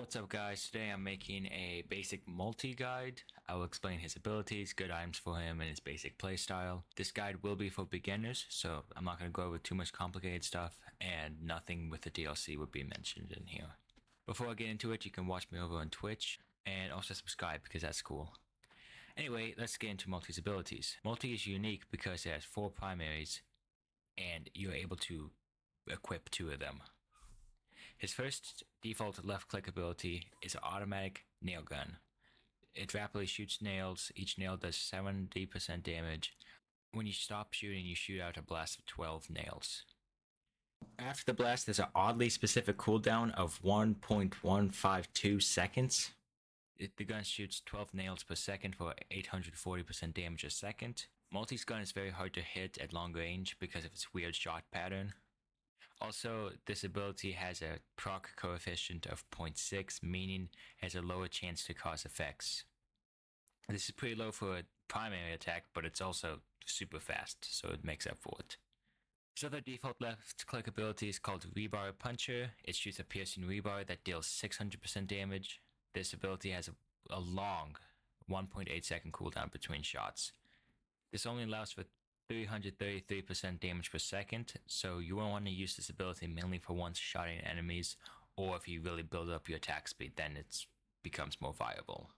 What's up guys, today I'm making a basic multi guide. I will explain his abilities, good items for him, and his basic playstyle. This guide will be for beginners, so I'm not going to go over too much complicated stuff, and nothing with the DLC would be mentioned in here. Before I get into it, you can watch me over on Twitch, and also subscribe because that's cool. Anyway, let's get into Multi's abilities. Multi is unique because it has 4 primaries, and you're able to equip 2 of them. His first default left click ability is an automatic nail gun. It rapidly shoots nails. Each nail does 70% damage. When you stop shooting, you shoot out a blast of 12 nails. After the blast, there's an oddly specific cooldown of 1.152 seconds. The gun shoots 12 nails per second for 840% damage a second. Multi's gun is very hard to hit at long range because of its weird shot pattern. Also, this ability has a proc coefficient of 0.6, meaning it has a lower chance to cause effects. This is pretty low for a primary attack, but it's also super fast, so it makes up for it. His other default left click ability is called Rebar Puncher. It shoots a piercing rebar that deals 600% damage. This ability has a long 1.8 second cooldown between shots. This only allows for 333% damage per second, so you won't want to use this ability mainly for one-shotting enemies, or if you really build up your attack speed, then it becomes more viable.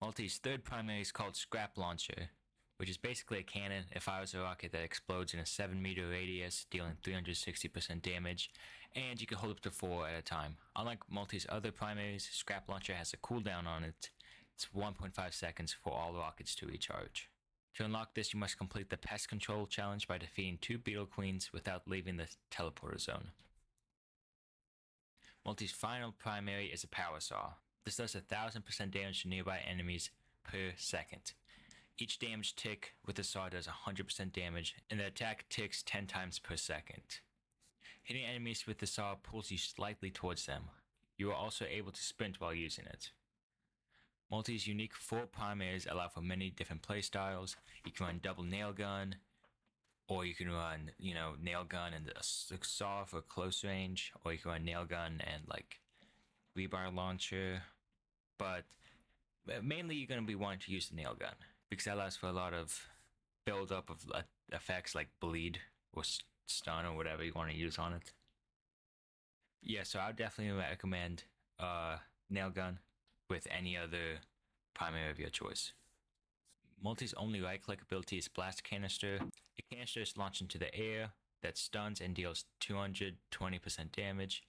Multi's third primary is called Scrap Launcher, which is basically a cannon. It fires a rocket that explodes in a 7-meter radius, dealing 360% damage, and you can hold up to 4 at a time. Unlike Multi's other primaries, Scrap Launcher has a cooldown on it. It's 1.5 seconds for all rockets to recharge. To unlock this, you must complete the Pest Control challenge by defeating 2 Beetle Queens without leaving the teleporter zone. Multi's final primary is a Power Saw. This does 1000% damage to nearby enemies per second. Each damage tick with the saw does 100% damage, and the attack ticks 10 times per second. Hitting enemies with the saw pulls you slightly towards them. You are also able to sprint while using it. Multi's unique 4 primaries allow for many different playstyles. You can run double nail gun, or you can run, nail gun and a saw for close range, or you can run nail gun and like rebar launcher. But mainly you're going to be wanting to use the nail gun because that allows for a lot of build up of effects like bleed or stun or whatever you want to use on it. Yeah, so I would definitely recommend nail gun with any other primary of your choice. Multi's only right click ability is Blast Canister. A canister is launched into the air that stuns and deals 220% damage.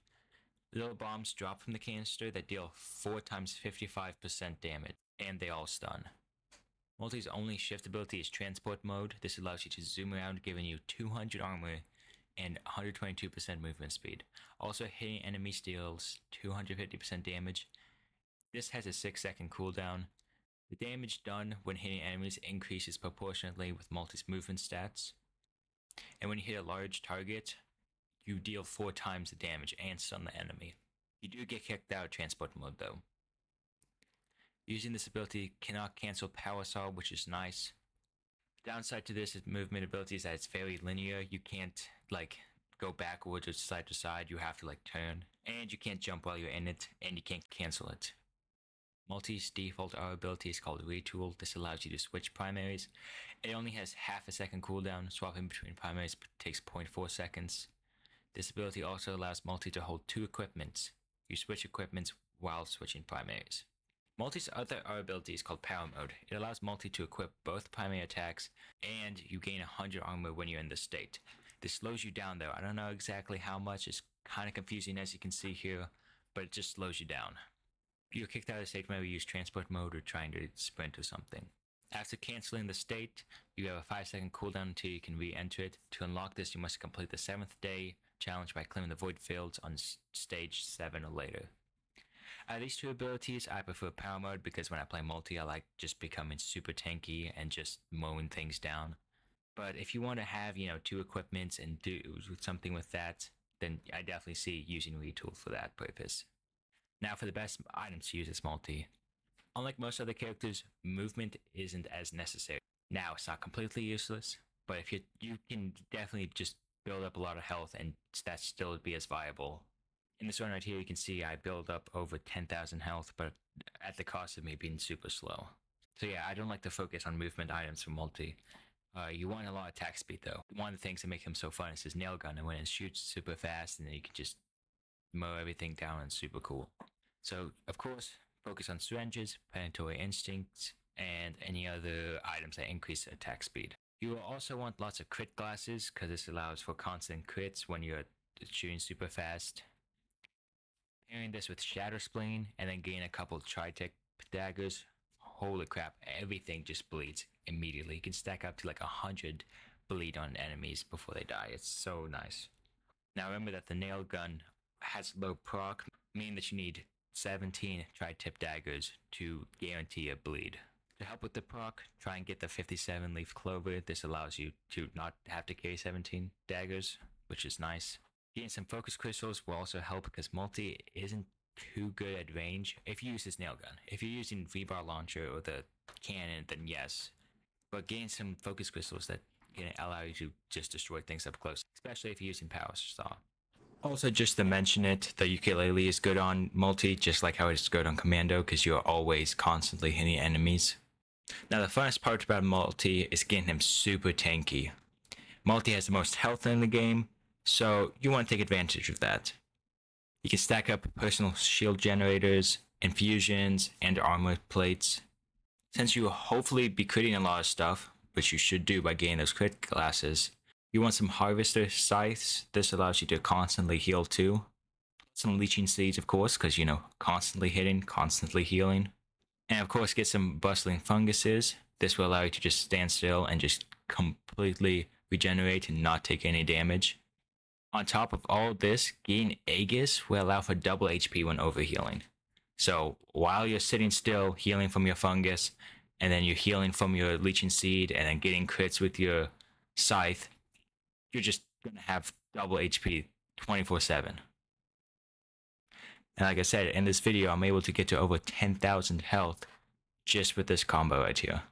Little bombs drop from the canister that deal 4 times 55% damage, and they all stun. Multi's only shift ability is Transport Mode. This allows you to zoom around, giving you 200 armor and 122% movement speed. Also, hitting enemies deals 250% damage. This has a 6-second cooldown. The damage done when hitting enemies increases proportionately with Multi's movement stats. And when you hit a large target, you deal 4 times the damage and stun the enemy. You do get kicked out of transport mode though. Using this ability cannot cancel Power Saw, which is nice. The downside to this movement ability is that it's very linear. You can't go backwards or side to side. You have to turn, and you can't jump while you're in it, and you can't cancel it. Multi's default R ability is called Retool. This allows you to switch primaries. It only has half a second cooldown. Swapping between primaries takes 0.4 seconds. This ability also allows Multi to hold 2 equipments. You switch equipments while switching primaries. Multi's other R ability is called Power Mode. It allows Multi to equip both primary attacks, and you gain 100 armor when you're in this state. This slows you down though. I don't know exactly how much. It's kind of confusing as you can see here, but it just slows you down. You're kicked out of the state whenever you use transport mode or trying to sprint or something. After canceling the state, you have a 5-second cooldown until you can re-enter it. To unlock this, you must complete the 7th day challenge by clearing the void fields on stage 7 or later. Out of these 2 abilities, I prefer Power Mode because when I play multi, I like just becoming super tanky and just mowing things down. But if you want to have, 2 equipments and do something with that, then I definitely see using Retool for that purpose. Now for the best items to use as multi. Unlike most other characters, movement isn't as necessary. Now, it's not completely useless, but if you can definitely just build up a lot of health and that still be as viable In this one right here, you can see I build up over 10,000 health, but at the cost of me being super slow. So yeah, I don't like to focus on movement items for multi. You want a lot of attack speed though. One of the things that make him so fun is his nail gun, and when it shoots super fast, and then you can just mow everything down, and super cool. So of course, focus on syringes, predatory instincts, and any other items that increase attack speed. You will also want lots of crit glasses because this allows for constant crits when you're shooting super fast. Pairing this with Shatter Spleen and then gain a couple Tri-Tech daggers. Holy crap, everything just bleeds immediately. You can stack up to like 100 bleed on enemies before they die. It's so nice. Now remember that the nail gun has low proc, meaning that you need 17 Tri-Tip daggers to guarantee a bleed. To help with the proc, try and get the 57 leaf clover. This allows you to not have to carry 17 daggers, which is nice. Getting some focus crystals will also help because multi isn't too good at range if you use this nail gun. If you're using V-bar launcher or the cannon, then yes. But getting some focus crystals that can allow you to just destroy things up close, especially if you're using power saw. Also, just to mention it, the ukulele is good on multi, just like how it's good on commando, because you're always constantly hitting enemies. Now, the funnest part about multi is getting him super tanky. Multi has the most health in the game, so you want to take advantage of that. You can stack up personal shield generators, infusions, and armor plates. Since you will hopefully be critting a lot of stuff, which you should do by getting those crit glasses, you want some harvester scythes. This allows you to constantly heal too. Some leeching seeds, of course, because you know, constantly hitting, constantly healing. And of course, get some bustling funguses. This will allow you to just stand still and just completely regenerate and not take any damage. On top of all this, getting Aegis will allow for double HP when overhealing. So while you're sitting still, healing from your fungus, and then you're healing from your leeching seed, and then getting crits with your scythe, you're just gonna have double HP 24/7. And like I said, in this video, I'm able to get to over 10,000 health just with this combo right here.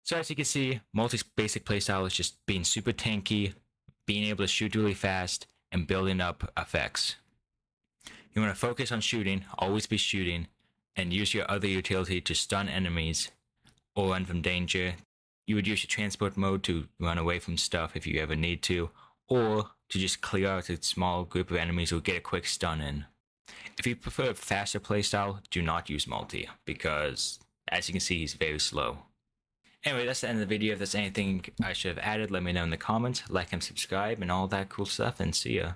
So as you can see, multi's basic playstyle is just being super tanky, being able to shoot really fast, and building up effects. You want to focus on shooting, always be shooting, and use your other utility to stun enemies or run from danger. You would use your transport mode to run away from stuff if you ever need to, or to just clear out a small group of enemies or get a quick stun in. If you prefer a faster playstyle, do not use multi, because as you can see, he's very slow. Anyway, that's the end of the video. If there's anything I should have added, let me know in the comments. Like and subscribe and all that cool stuff, and see ya.